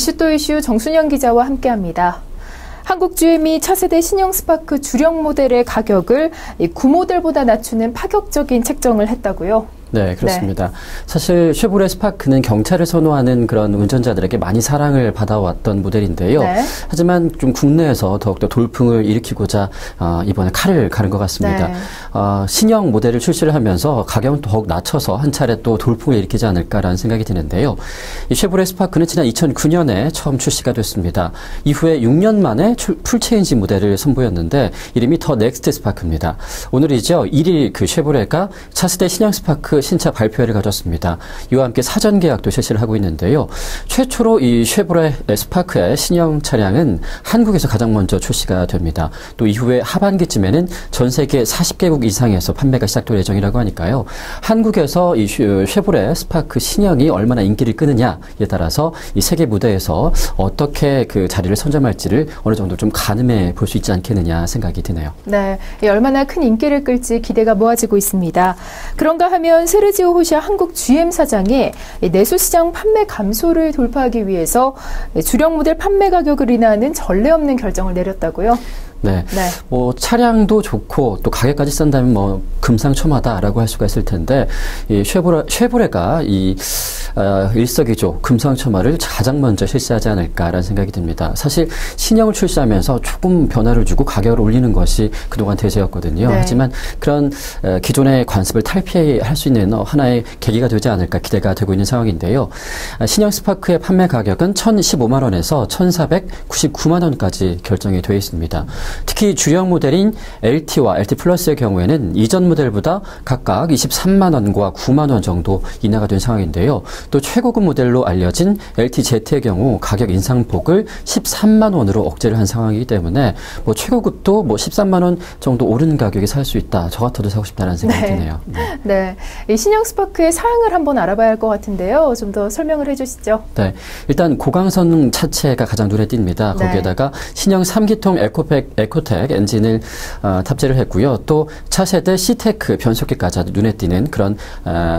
이슈 또 이슈 정순영 기자와 함께합니다. 한국 GM이 차세대 신형 스파크 주력 모델의 가격을 구모델보다 낮추는 파격적인 책정을 했다고요? 네, 그렇습니다. 네. 사실 쉐보레 스파크는 경차를 선호하는 그런 운전자들에게 많이 사랑을 받아왔던 모델인데요. 네. 하지만 좀 국내에서 더욱더 돌풍을 일으키고자 이번에 칼을 가른 것 같습니다. 네. 신형 모델을 출시를 하면서 가격은 더욱 낮춰서 한 차례 또 돌풍을 일으키지 않을까라는 생각이 드는데요. 이 쉐보레 스파크는 지난 2009년에 처음 출시가 됐습니다. 이후에 6년 만에 풀체인지 모델을 선보였는데 이름이 더 넥스트 스파크입니다. 오늘이죠. 1일 그 쉐보레가 차세대 신형 스파크 신차 발표회를 가졌습니다. 이와 함께 사전 계약도 실시를 하고 있는데요. 최초로 이 쉐보레 스파크의 신형 차량은 한국에서 가장 먼저 출시가 됩니다. 또 이후에 하반기쯤에는 전 세계 40개국 이상에서 판매가 시작될 예정이라고 하니까요. 한국에서 이 쉐보레 스파크 신형이 얼마나 인기를 끄느냐에 따라서 이 세계 무대에서 어떻게 그 자리를 선점할지를 어느 정도 좀 가늠해 볼 수 있지 않겠느냐 생각이 드네요. 네, 얼마나 큰 인기를 끌지 기대가 모아지고 있습니다. 그런가 하면 세르지오 호시아 한국 GM 사장이 내수시장 판매 감소를 돌파하기 위해서 주력 모델 판매 가격을 인하하는 전례 없는 결정을 내렸다고요? 네. 뭐 차량도 좋고 또 가격까지 싼다면 뭐 금상첨화다라고 할 수가 있을 텐데 이 쉐보레가 이 일석이조 금상첨화를 가장 먼저 실시하지 않을까라는 생각이 듭니다. 사실 신형을 출시하면서 조금 변화를 주고 가격을 올리는 것이 그동안 대세였거든요. 네. 하지만 그런 기존의 관습을 탈피할 수 있는 하나의 계기가 되지 않을까 기대가 되고 있는 상황인데요. 신형 스파크의 판매 가격은 1,015만 원에서 1,499만 원까지 결정이 되어 있습니다. 특히 주력 모델인 LT와 LT 플러스의 경우에는 이전 모델보다 각각 23만 원과 9만 원 정도 인하가 된 상황인데요. 또 최고급 모델로 알려진 LTZ의 경우 가격 인상폭을 13만 원으로 억제를 한 상황이기 때문에 뭐 최고급도 뭐 13만 원 정도 오른 가격에 살 수 있다. 저 같아도 사고 싶다는 생각이 드네요. 네. 이 신형 스파크의 사양을 한번 알아봐야 할 것 같은데요. 좀 더 설명을 해주시죠. 네. 일단 고강성 차체가 가장 눈에 띕니다. 거기에다가 신형 3기통 에코텍 엔진을 탑재를 했고요. 또 차세대 C테크 변속기까지 눈에 띄는 그런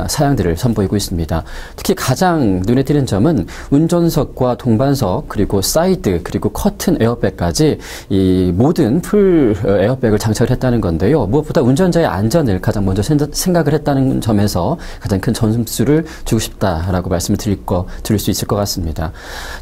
사양들을 선보이고 있습니다. 특히 가장 눈에 띄는 점은 운전석과 동반석 그리고 사이드 그리고 커튼 에어백까지 이 모든 풀 에어백을 장착했다는 건데요. 무엇보다 운전자의 안전을 가장 먼저 생각을 했다는 점에서 가장 큰 점수를 주고 싶다라고 말씀을 드릴 수 있을 것 같습니다.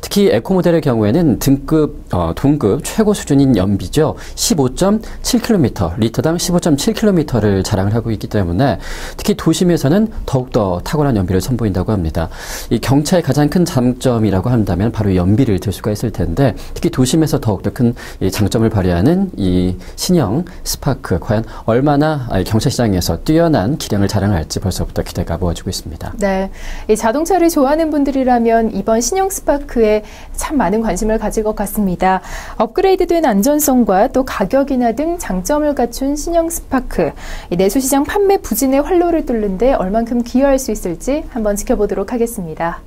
특히 에코 모델의 경우에는 동급 최고 수준인 연비죠. 15.7km, 리터당 15.7km를 자랑을 하고 있기 때문에 특히 도심에서는 더욱더 탁월한 연비를 선보인다고 합니다. 이 경차의 가장 큰 장점이라고 한다면 바로 연비를 들 수가 있을 텐데 특히 도심에서 더욱더 큰 장점을 발휘하는 이 신형 스파크 과연 얼마나 경차 시장에서 뛰어난 기량을 자랑할지 벌써부터 기대가 모아지고 있습니다. 네, 이 자동차를 좋아하는 분들이라면 이번 신형 스파크에 참 많은 관심을 가질 것 같습니다. 업그레이드된 안전성과 또 가격이나 등 장점을 갖춘 신형 스파크, 내수시장 판매 부진의 활로를 뚫는 데 얼만큼 기여할 수 있을지 한번 지켜보도록 하겠습니다.